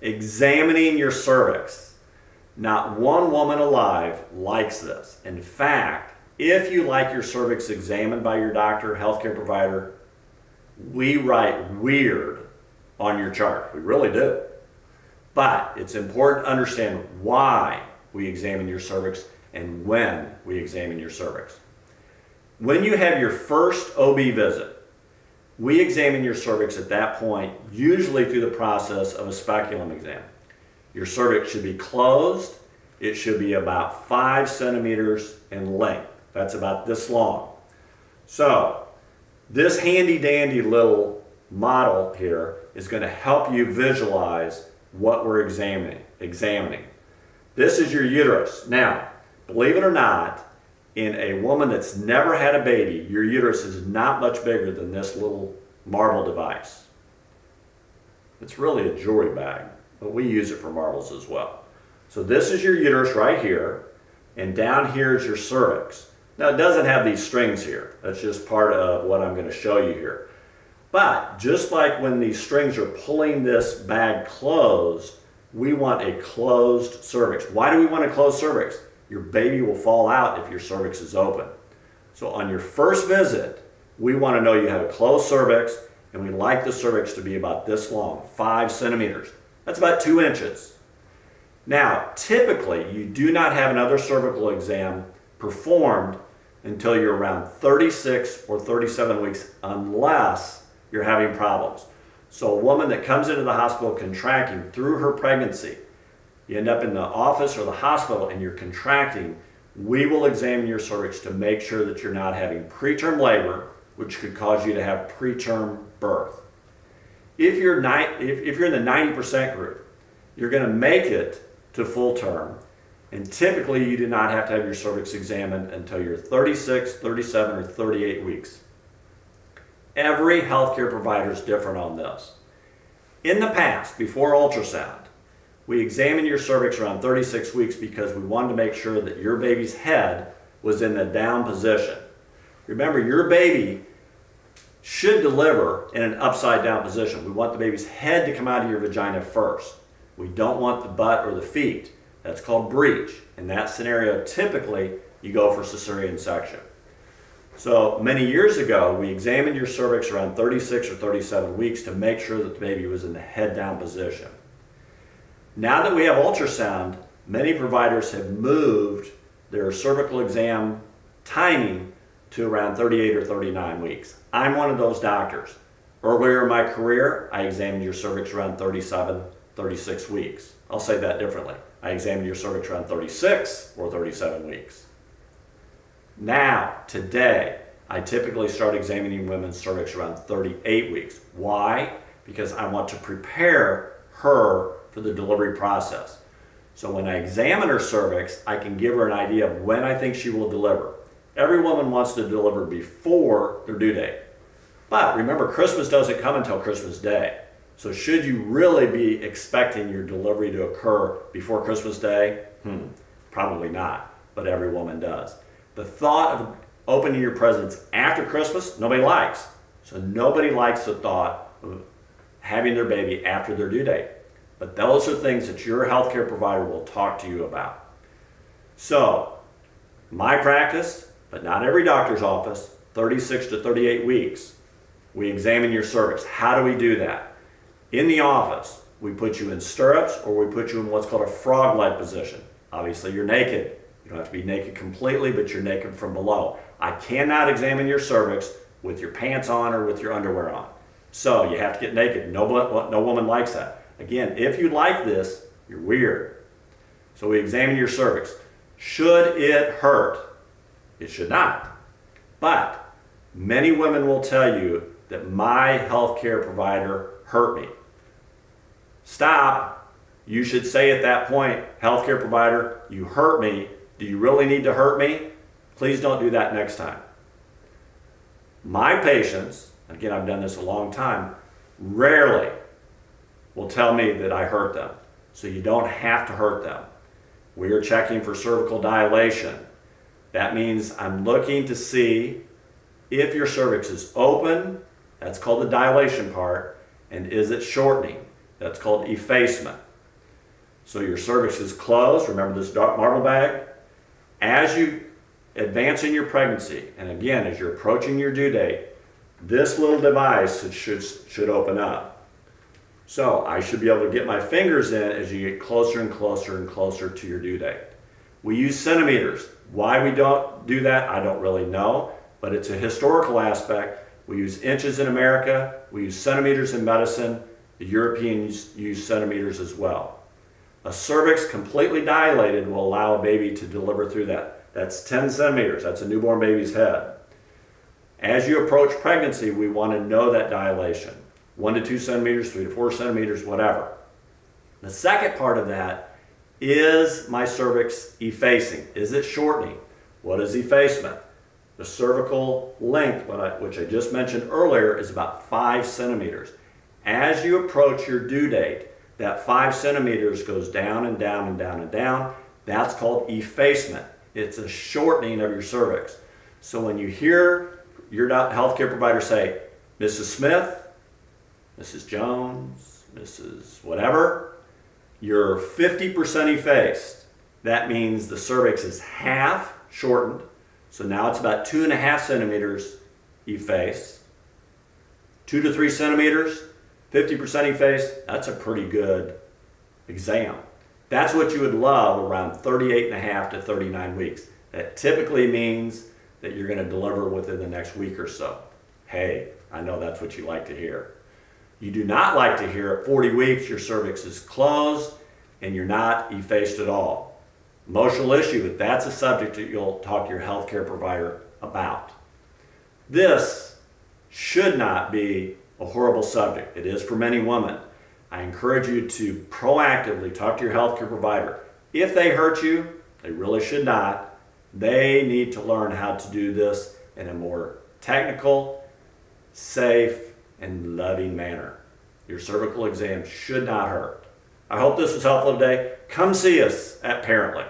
Examining your cervix. Not one woman alive likes this. In fact, if you like your cervix examined by your doctor, healthcare provider, we write weird on your chart. We really do. But it's important to understand why we examine your cervix and when we examine your cervix. When you have your first OB visit, we examine your cervix at that point, usually through the process of a speculum exam. Your cervix should be closed. It should be about 5 centimeters in length. That's about this long. So this handy dandy little model here is going to help you visualize what we're examining. This is your uterus. Now, believe it or not, in a woman that's never had a baby, your uterus is not much bigger than this little marble device. It's really a jewelry bag, but we use it for marbles as well. So this is your uterus right here, and down here is your cervix. Now it doesn't have these strings here. That's just part of what I'm going to show you here. But just like when these strings are pulling this bag closed, we want a closed cervix. Why do we want a closed cervix? Your baby will fall out if your cervix is open. So on your first visit, we want to know you have a closed cervix, and we like the cervix to be about this long, 5 centimeters. That's about 2 inches. Now, typically, you do not have another cervical exam performed until you're around 36 or 37 weeks, unless you're having problems. So a woman that comes into the hospital contracting through her pregnancy, you end up in the office or the hospital and you're contracting, we will examine your cervix to make sure that you're not having preterm labor, which could cause you to have preterm birth. If you're in the 90% group, you're going to make it to full term, and typically you do not have to have your cervix examined until you're 36, 37, or 38 weeks. Every healthcare provider is different on this. In the past, before ultrasound, we examined your cervix around 36 weeks because we wanted to make sure that your baby's head was in the down position. Remember, your baby should deliver in an upside down position. We want the baby's head to come out of your vagina first. We don't want the butt or the feet. That's called breech. In that scenario, typically, you go for cesarean section. So many years ago, we examined your cervix around 36 or 37 weeks to make sure that the baby was in the head down position. Now that we have ultrasound, many providers have moved their cervical exam timing to around 38 or 39 weeks. I'm one of those doctors. Earlier in my career, I examined your cervix around 37, 36 weeks. I'll say that differently. I examined your cervix around 36 or 37 weeks. Now, today, I typically start examining women's cervix around 38 weeks. Why? Because I want to prepare her for the delivery process. So when I examine her cervix, I can give her an idea of when I think she will deliver. Every woman wants to deliver before their due date. But remember, Christmas doesn't come until Christmas Day. So should you really be expecting your delivery to occur before Christmas Day? Probably not, but every woman does. The thought of opening your presents after Christmas, nobody likes. So nobody likes the thought of having their baby after their due date. But those are things that your healthcare provider will talk to you about. So, my practice, but not every doctor's office, 36 to 38 weeks, we examine your cervix. How do we do that? In the office, we put you in stirrups or we put you in what's called a frog-leg position. Obviously, you're naked. You don't have to be naked completely, but you're naked from below. I cannot examine your cervix with your pants on or with your underwear on. So you have to get naked. No woman likes that. Again, if you like this, you're weird. So we examine your cervix. Should it hurt? It should not. But many women will tell you that my healthcare provider hurt me. Stop. You should say at that point, healthcare provider, you hurt me. Do you really need to hurt me? Please don't do that next time. My patients, again, I've done this a long time, rarely will tell me that I hurt them. So you don't have to hurt them. We are checking for cervical dilation. That means I'm looking to see if your cervix is open, that's called the dilation part, and is it shortening? That's called effacement. So your cervix is closed. Remember this dark marble bag? As you advance in your pregnancy, and again, as you're approaching your due date, this little device should open up. So I should be able to get my fingers in as you get closer and closer and closer to your due date. We use centimeters. Why we don't do that, I don't really know, but it's a historical aspect. We use inches in America. We use centimeters in medicine. The Europeans use centimeters as well. A cervix completely dilated will allow a baby to deliver through that. That's 10 centimeters. That's a newborn baby's head. As you approach pregnancy, we want to know that dilation. 1 to 2 centimeters, 3 to 4 centimeters, whatever. The second part of that is my cervix effacing. Is it shortening? What is effacement? The cervical length, which I just mentioned earlier, is about 5 centimeters. As you approach your due date, that 5 centimeters goes down and down and down and down. That's called effacement. It's a shortening of your cervix. So when you hear your healthcare provider say, Mrs. Smith, Mrs. Jones, Mrs. whatever, you're 50% effaced. That means the cervix is half shortened. So now it's about 2.5 centimeters effaced. 2 to 3 centimeters, 50% effaced. That's a pretty good exam. That's what you would love around 38.5 to 39 weeks. That typically means that you're going to deliver within the next week or so. Hey, I know that's what you like to hear. You do not like to hear at 40 weeks your cervix is closed and you're not effaced at all. Emotional issue, but that's a subject that you'll talk to your healthcare provider about. This should not be a horrible subject. It is for many women. I encourage you to proactively talk to your healthcare provider. If they hurt you, they really should not. They need to learn how to do this in a more technical, safe, and loving manner. Your cervical exam should not hurt. I hope this was helpful today. Come see us at Parently.